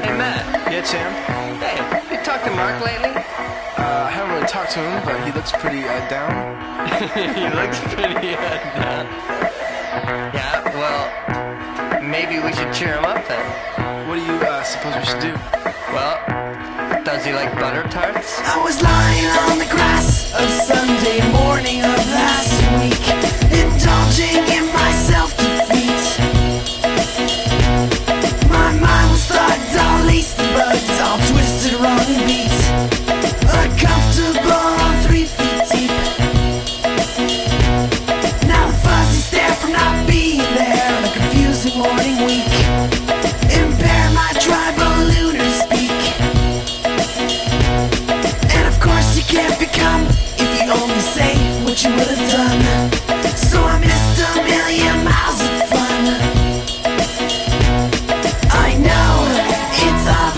Hey, Matt. Yeah, Chan. Hey, you talked to Mark lately? I haven't really talked to him, but he looks pretty down. He looks pretty down. Yeah, well, maybe we should cheer him up then. What do you suppose we should do? Well, does he like butter tarts? I was lying on the grass of Sunday morning of last week, indulging in my self-defeat. My mind was thugged, all laced and bugged, all twisted, wrong and beat. Uncomfortable on 3 feet deep. Now the fuzzy stare from not being there on a confusing morning week impair my tribal lunar speak. And of course you can't become if you only say what you would have done. So I missed a million miles of fun. I know it's up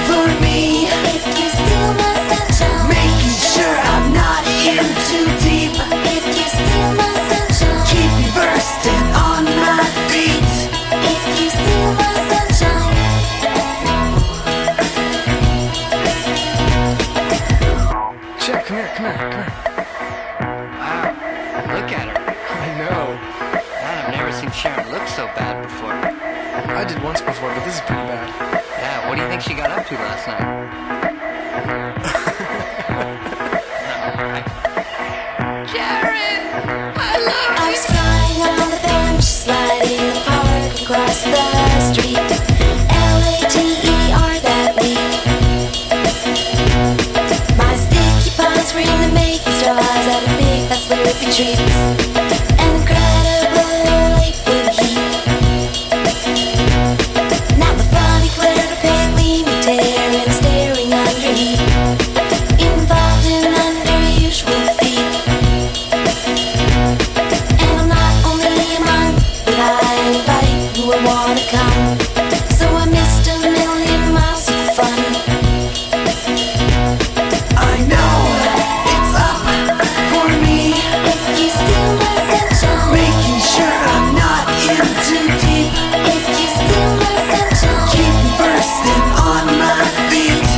for me If you steal my sunshine, making sure I'm not in too deep. if you steal my sunshine, Keep me versed and on my feet. if you steal my sunshine, Chad, come here. Wow, look at her. I know. Man, I've never seen Sharon look so bad before. I did once before, but this is pretty bad. Yeah, what do you think she got up to last night? Sharon! I love I was flying on the bench, sliding the park across the street. Later that week. My sticky paws were in the making straws out of big fat slurpy treats. An incredible Lakewood heat. Now the funny glare of pale gleaming tear and staring under heat, involved in unusual feet. And I'm not only a monk, but I invite who would wanna come. So I missed a million miles of fun. I know it's up for me, If you steal my sunshine, making sure I'm not in too deep. if you steal my sunshine, Keep me versed and on my feet.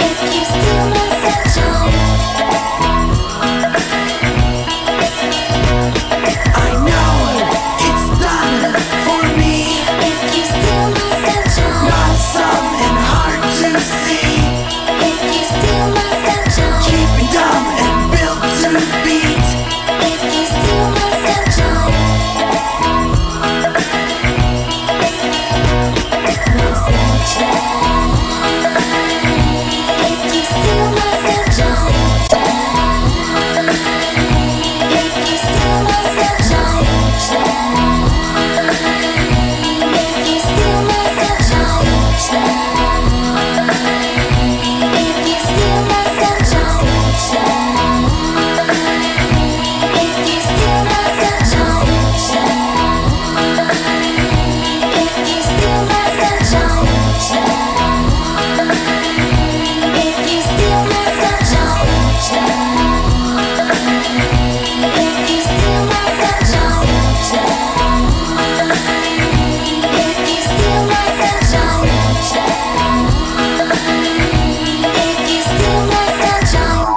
if you steal my sunshine, I know it's done for me. if you steal my sunshine, Not some and hard to see. if you steal my sunshine, Keep me dumb and built to beat. if you steal my sunshine, my sunshine, if you steal my sunshine, if you steal my sunshine, if you steal my sunshine, if you steal my sunshine, if you steal my sunshine, if you steal my sunshine, if you steal my sunshine, if you steal my sunshine, if you steal my sunshine, if you steal my sunshine.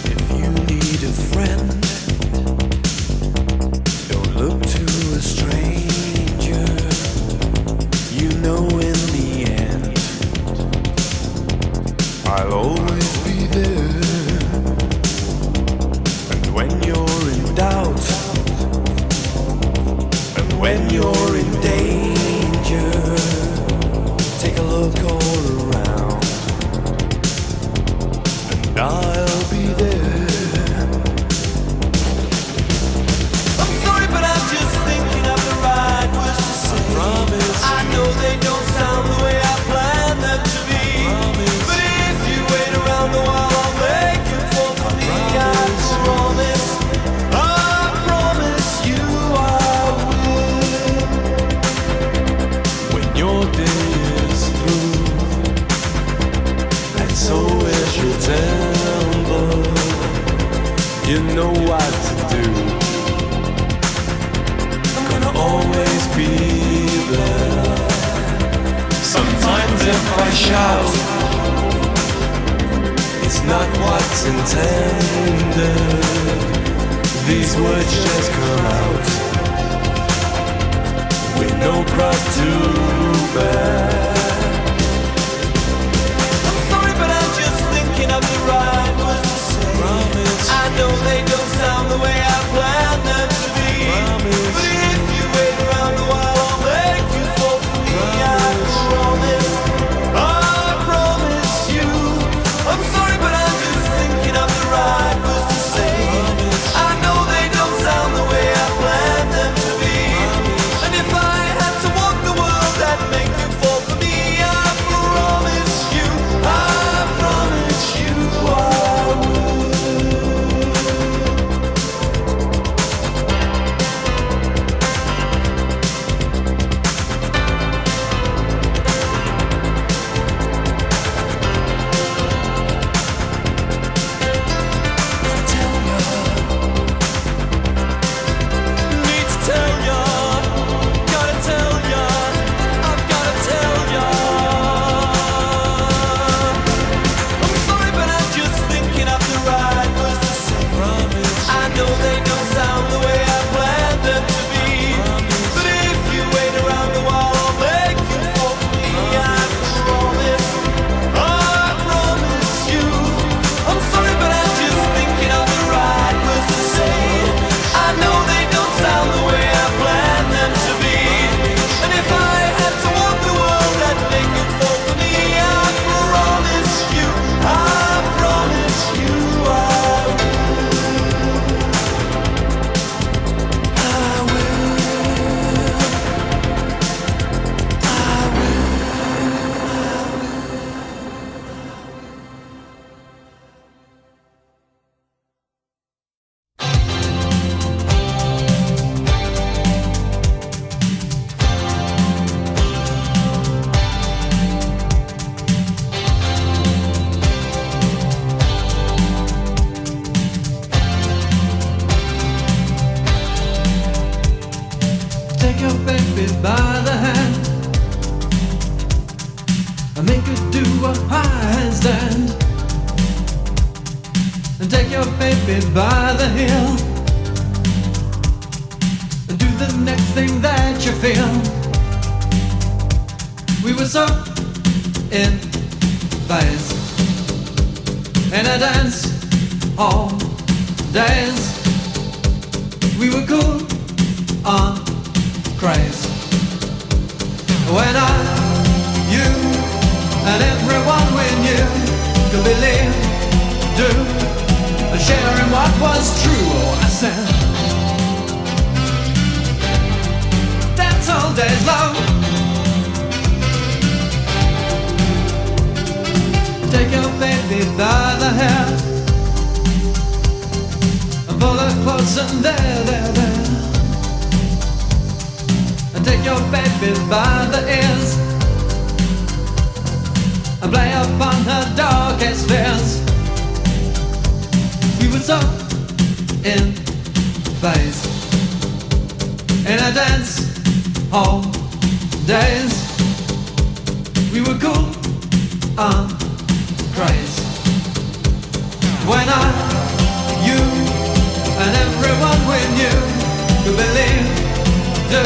If you need a friend, don't look to a stranger. You know in the end, I'll always be there. And when you're in doubt, and when you're in danger, take a look all around, and I'll be there. I'm sorry, but I'm just thinking of the right words to say. I promise. I know they don't sound the way I planned them to be. But if you wait around a while, I'll make you fall for me. I You know what to do. I'm gonna always be there. Sometimes if I shout, it's not what's intended. These words just come out with no cross to bear. I'm sorry, but I'm just thinking of the right words to say. Promise. I know they don't sound the way I planned them to be. Promise. But if you wait around a while, I'll make you fall for me. Promise. I promise you. I'm sorry, but I'm just thinking of the right words to say. Promise. I know they don't sound the way I planned them to be. Promise. And if I had to walk the world, that'd make you fall for me. I promise you. I promise you I would. Take your baby by the hand and make her do a high handstand. And take your baby by the heel and do the next thing that you feel. We were so in phase in a dance all days. We were cool on craze. When I, you, and everyone we knew could believe, do, and share in what was true. Oh, I said, dance all days long. Take your baby by the hair and pull her close and there. And take your baby by the ears and play upon her darkest fears. We were so in phase in a dance hall days. We were cool on craze. When I, you, and everyone we knew could believe, do,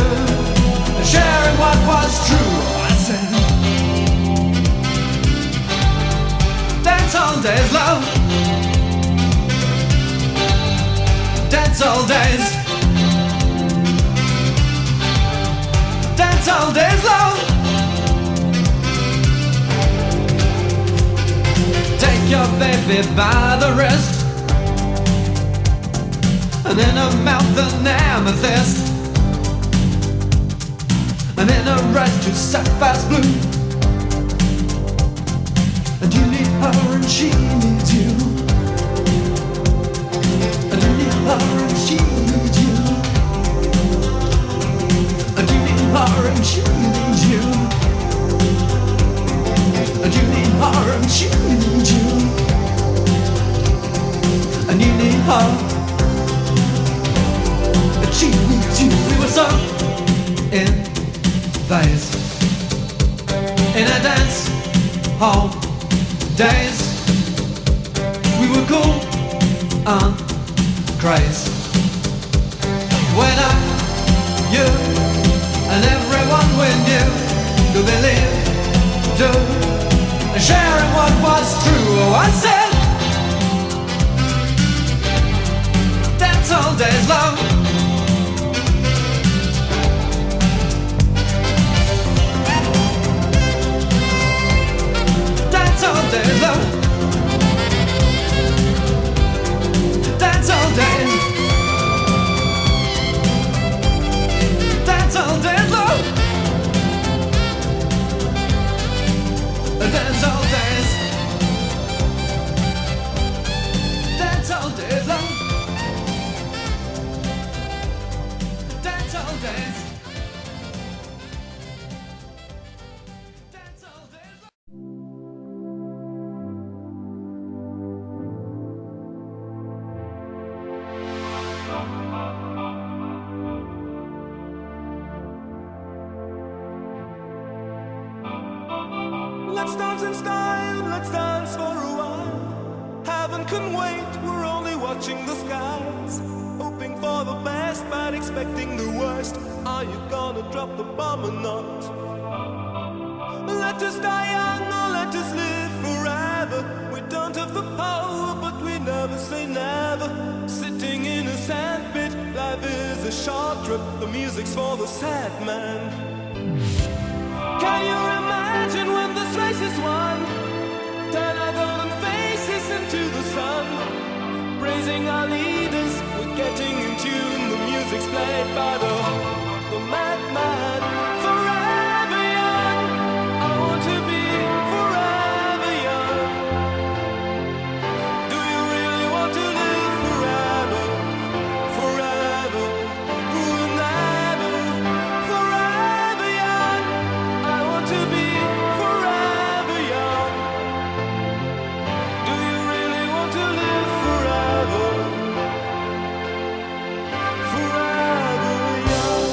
sharing what was true. I said, dance all days, love. Dance all days. Dance all days, love. Take your baby by the wrist and in her mouth an amethyst. And in a red to sapphire's blue. And you need her and she needs you. And you need her and she needs you. And you need her and she needs you. And you need her and she needs you. And you need her she needs you. We were so in phase in a dance hall days. We were cool and crazy. When I, you, and everyone we knew could believe, do, and sharing what was true. Oh, I said, that's all days long. That's all days long. That's all days. That's all days long. That's all days. That's all days long. That's all days. That's all days long. Let's dance in style, let's dance for a while. Heaven can wait, we're only watching the skies. Hoping for the best, but expecting the worst. Are you gonna drop the bomb or not? Let us die young or let us live forever. We don't have the power, but we never say never. Sitting in a sandpit, life is a short trip. The music's for the sad man. Can you imagine when this race is won? Turn our golden faces into the sun. Praising our leaders, we're getting in tune. The music's played by the madman. Forever young, I want to be forever young. Do you really want to live forever? Forever, never. Forever young, I want to be forever young. Do you really want to live forever? Forever young.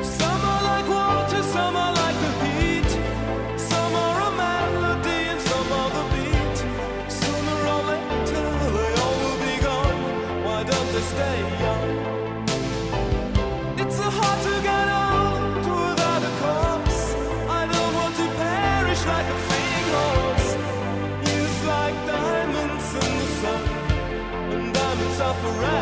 Some are like water, some are like the heat. Some are a melody and some are the beat. Sooner or later they all will be gone. Why don't they stay young? It's so hard to get old without a cause. I don't want to perish like a fleeing horse. Youth like diamonds in the sun, and diamonds are forever.